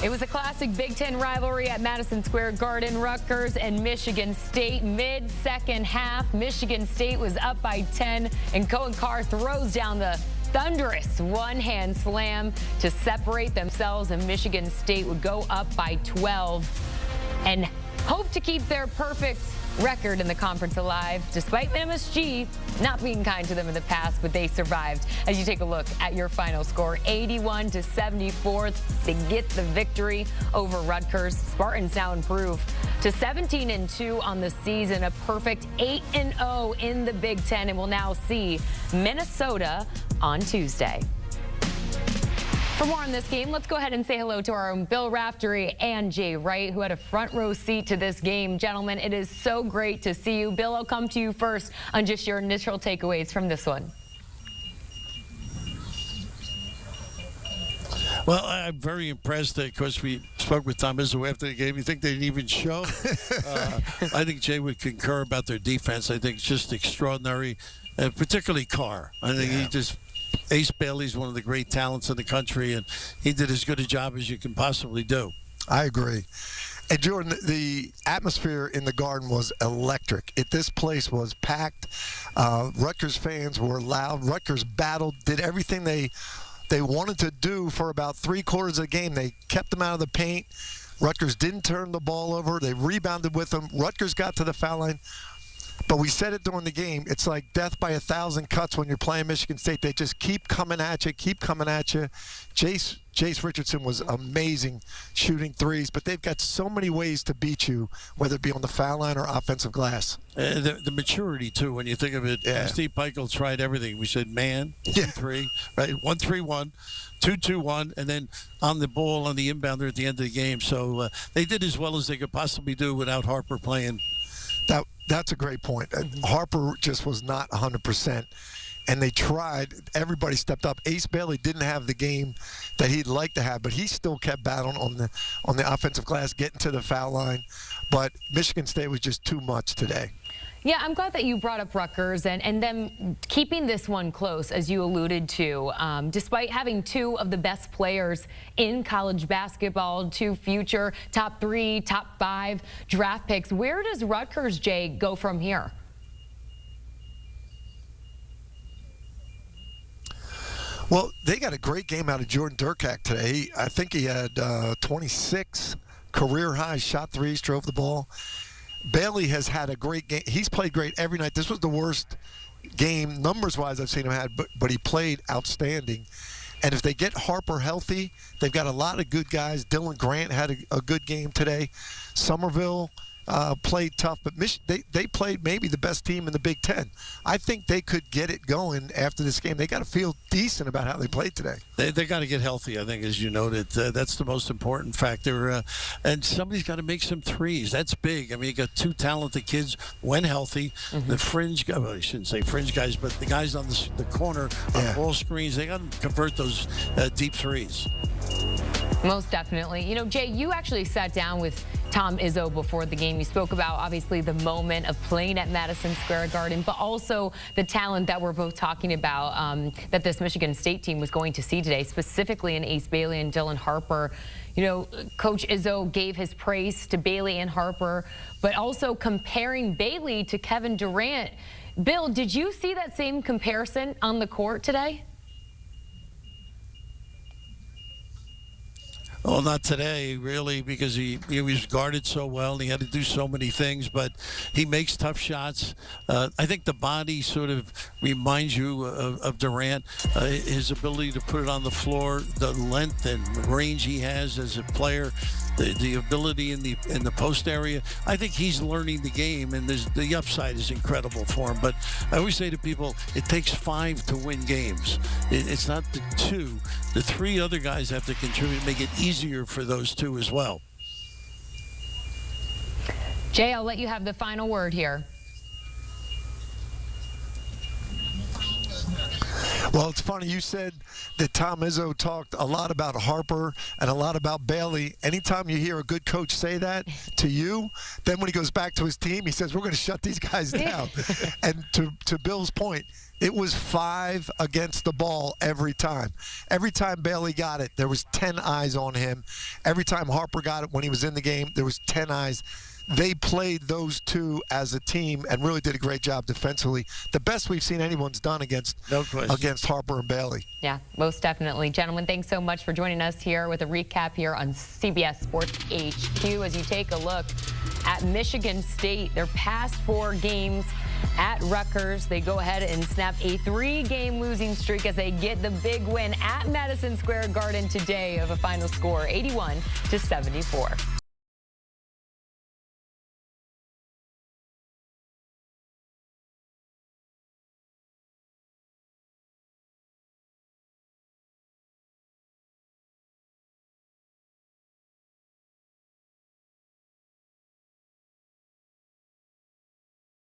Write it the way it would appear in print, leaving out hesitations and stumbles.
It was a classic Big Ten rivalry at Madison Square Garden. Rutgers and Michigan State mid-second half. Michigan State was up by 10, and Cohen Carr throws down the thunderous one-hand slam to separate themselves, and Michigan State would go up by 12 and hope to keep their perfect record in the conference alive, despite MSG not being kind to them in the past, but they survived. As you take a look at your final score, 81-74 to get the victory over Rutgers. Spartans now improved to 17-2 on the season, a perfect 8-0 in the Big Ten, and will now see Minnesota on Tuesday. For more on this game, let's go ahead and say hello to our own Bill Raftery and Jay Wright, who had a front row seat to this game. Gentlemen, it is so great to see you. Bill, I'll come to you first on just your initial takeaways from this one. Well, I'm very impressed. Of course, we spoke with Tom Izzo after the game. You think they didn't even show? I think Jay would concur about their defense. I think it's just extraordinary, particularly Carr. I think he just... Ace Bailey's one of the great talents in the country, and he did as good a job as you can possibly do. I agree. And Jordan, the atmosphere in the Garden was electric. This place was packed. Rutgers fans were loud. Rutgers battled, did everything they wanted to do for about three-quarters of the game. They kept them out of the paint. Rutgers didn't turn the ball over. They rebounded with them. Rutgers got to the foul line. But we said it during the game. It's like death by 1,000 cuts when you're playing Michigan State. They just keep coming at you, keep coming at you. Jace Richardson was amazing shooting threes, but they've got so many ways to beat you, whether it be on the foul line or offensive glass. The maturity, too, when you think of it. Steve Peichel tried everything. We said man, 2-3, right? 1-3-1. 2-2-1, and then on the ball on the inbounder at the end of the game. So they did as well as they could possibly do without Harper playing. That's a great point. Harper just was not 100%, and they tried. Everybody stepped up. Ace Bailey didn't have the game that he'd like to have, but he still kept battling on the offensive glass, getting to the foul line. But Michigan State was just too much today. Yeah, I'm glad that you brought up Rutgers and them keeping this one close, as you alluded to, despite having two of the best players in college basketball, two future top 3, top 5 draft picks. Where does Rutgers, Jay, go from here? Well, they got a great game out of Jordan Durant today. I think he had 26 career-high shot threes, drove the ball. Bailey has had a great game. He's played great every night. This was the worst game, numbers-wise, I've seen him have, but he played outstanding. And if they get Harper healthy, they've got a lot of good guys. Dylan Grant had a good game today. Somerville played tough, but they played maybe the best team in the Big Ten. I think they could get it going after this game. They got to feel decent about how they played today. They got to get healthy, I think, as you noted. That's the most important factor. And somebody's got to make some threes. That's big. I mean, you got two talented kids when healthy. The fringe guys, well, I shouldn't say fringe guys, but the guys on the corner on ball screens, they got to convert those deep threes. Most definitely. You know, Jay, you actually sat down with Tom Izzo before the game. You spoke about, obviously, the moment of playing at Madison Square Garden, but also the talent that we're both talking about that this Michigan State team was going to see today, specifically in Ace Bailey and Dylan Harper. You know, Coach Izzo gave his praise to Bailey and Harper, but also comparing Bailey to Kevin Durant. Bill, did you see that same comparison on the court today? Well, not today, really, because he was guarded so well and he had to do so many things, but he makes tough shots. I think the body sort of reminds you of Durant, his ability to put it on the floor, the length and range he has as a player, the ability in the post area. I think he's learning the game, and the upside is incredible for him. But I always say to people, it takes 5 to win games. It's not the 2. The 3 other guys have to contribute, make it easier for those 2 as well. Jay, I'll let you have the final word here. Well, it's funny. You said that Tom Izzo talked a lot about Harper and a lot about Bailey. Anytime you hear a good coach say that to you, then when he goes back to his team, he says, we're going to shut these guys down. And to Bill's point, It was 5 against the ball every time. Every time Bailey got it, there was 10 eyes on him. Every time Harper got it when he was in the game, there was 10 eyes. They played those two as a team and really did a great job defensively. The best we've seen anyone's done against Harper and Bailey. Yeah, most definitely. Gentlemen, thanks so much for joining us here with a recap here on CBS Sports HQ as you take a look at Michigan State. Their past 4 games at Rutgers, they go ahead and snap a 3-game losing streak as they get the big win at Madison Square Garden today of a final score 81-74.